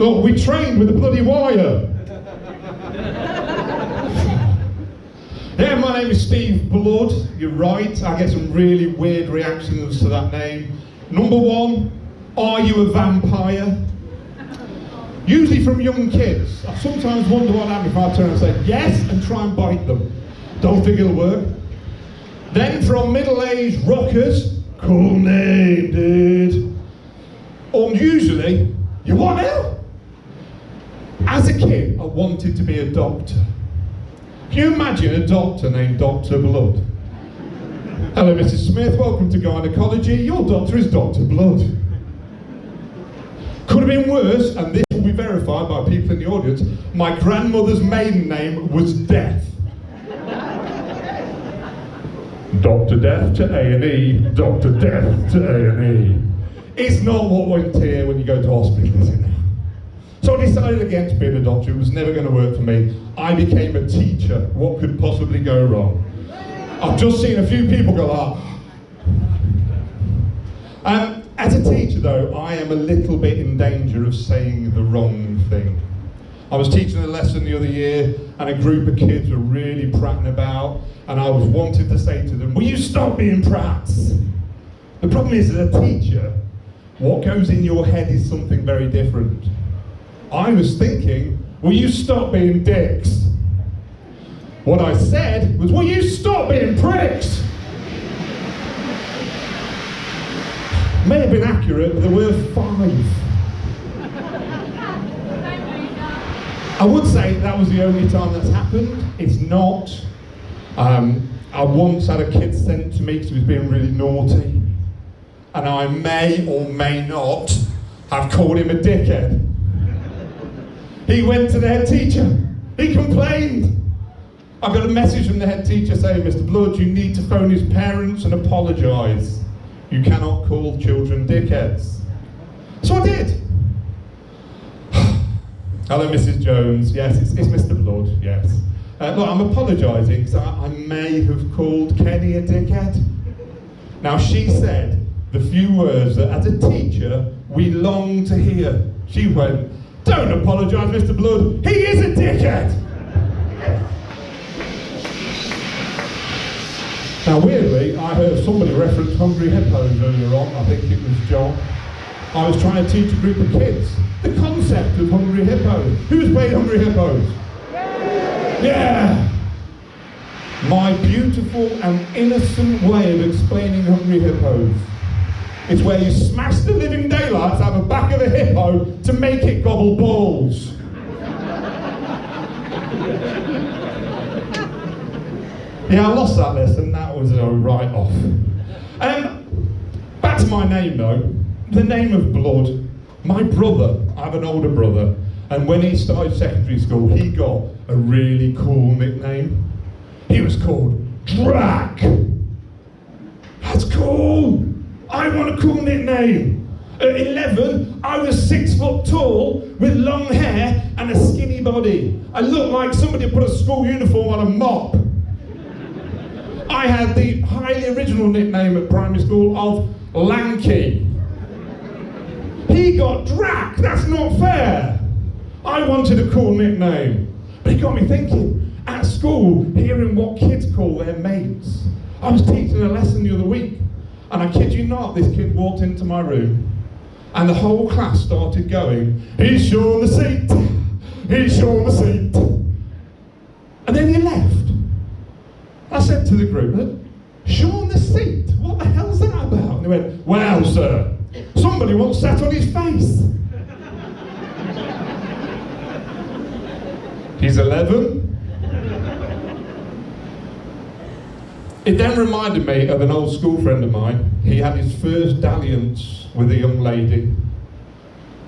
Look, we trained with a bloody wire. Yeah, my name is Steve Blood. You're right, I get some really weird reactions to that name. Number one, are you a vampire? Usually from young kids. I sometimes wonder what happened if I turn and say yes and try and bite them. Don't think it'll work. Then from middle-aged rockers, cool name, dude. Unusually, you what now? As a kid, I wanted to be a doctor. Can you imagine a doctor named Dr. Blood? Hello, Mrs. Smith, welcome to gynecology. Your doctor is Dr. Blood. Could have been worse, and this will be verified by people in the audience. My grandmother's maiden name was Death. Dr. Death to A&E, Dr. Death to A&E. It's not what went here when you go to hospital, is it now? So I decided against being a doctor. It was never going to work for me. I became a teacher. What could possibly go wrong? I've just seen a few people go, as a teacher though, I am a little bit in danger of saying the wrong thing. I was teaching a lesson the other year and a group of kids were really prattling about, and I was wanting to say to them, will you stop being prats? The problem is, as a teacher, what goes in your head is something very different. I was thinking, will you stop being dicks? What I said was, will you stop being pricks? May have been accurate, but there were 5. I would say that was the only time that's happened. It's not. I once had a kid sent to me because he was being really naughty, and I may or may not have called him a dickhead. He went to the head teacher. He complained. I got a message from the head teacher saying, Mr. Blood, you need to phone his parents and apologise. You cannot call children dickheads. So I did. Hello, Mrs. Jones. Yes, it's Mr. Blood, yes. Look, I'm apologising because I may have called Kenny a dickhead. Now, she said the few words that, as a teacher, we long to hear. She went, don't apologise, Mr. Blood. He is a dickhead. Now, weirdly, I heard somebody reference Hungry Hippos earlier on. I think it was John. I was trying to teach a group of kids the concept of Hungry Hippos. Who's played Hungry Hippos? Yeah! My beautiful and innocent way of explaining Hungry Hippos. It's where you smash the living daylights out of the back of a hippo to make it gobble balls. Yeah, I lost that lesson. That was a write-off. Back to my name though. The name of Blood. My brother, I have an older brother, and when he started secondary school, he got a really cool nickname. He was called Drac. That's cool. I want a cool nickname. At 11, I was 6 foot tall with long hair and a skinny body. I looked like somebody put a school uniform on a mop. I had the highly original nickname at primary school of Lanky. He got Drac, that's not fair. I wanted a cool nickname. But it got me thinking, at school, hearing what kids call their mates. I was teaching a lesson the other week, and I kid you not, this kid walked into my room, and the whole class started going, he's Shaun the seat, he's Shaun the seat. And then he left. I said to the group, Shaun the seat, what the hell's that about? And they went, well, sir, somebody once sat on his face. He's 11. It then reminded me of an old school friend of mine. He had his first dalliance with a young lady,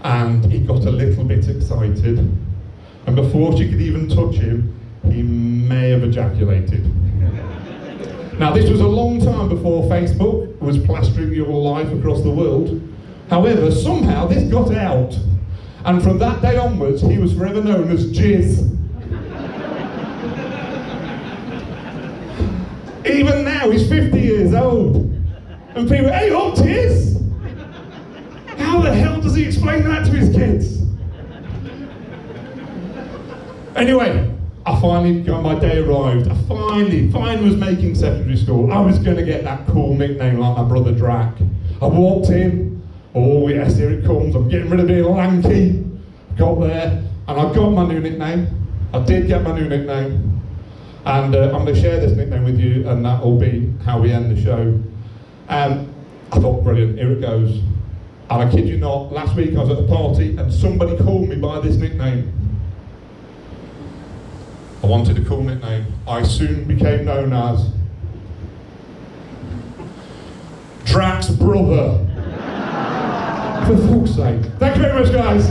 and he got a little bit excited. And before she could even touch him, he may have ejaculated. Now, this was a long time before Facebook was plastering your life across the world. However, somehow this got out, and from that day onwards, he was forever known as Jizz. Even now, he's 50 years old, and people, hey, up, Jizz! How the hell does he explain that to his kids? Anyway, I finally got my day arrived. I finally was making secondary school. I was going to get that cool nickname like my brother Drac. I walked in. Oh yes, here it comes. I'm getting rid of being lanky. Got there, and I got my new nickname. I did get my new nickname. And I'm going to share this nickname with you, and that will be how we end the show. I thought, brilliant, here it goes. And I kid you not, last week I was at a party and somebody called me by this nickname. I wanted a cool nickname. I soon became known as Drac's brother. For fuck's sake. Thank you very much, guys.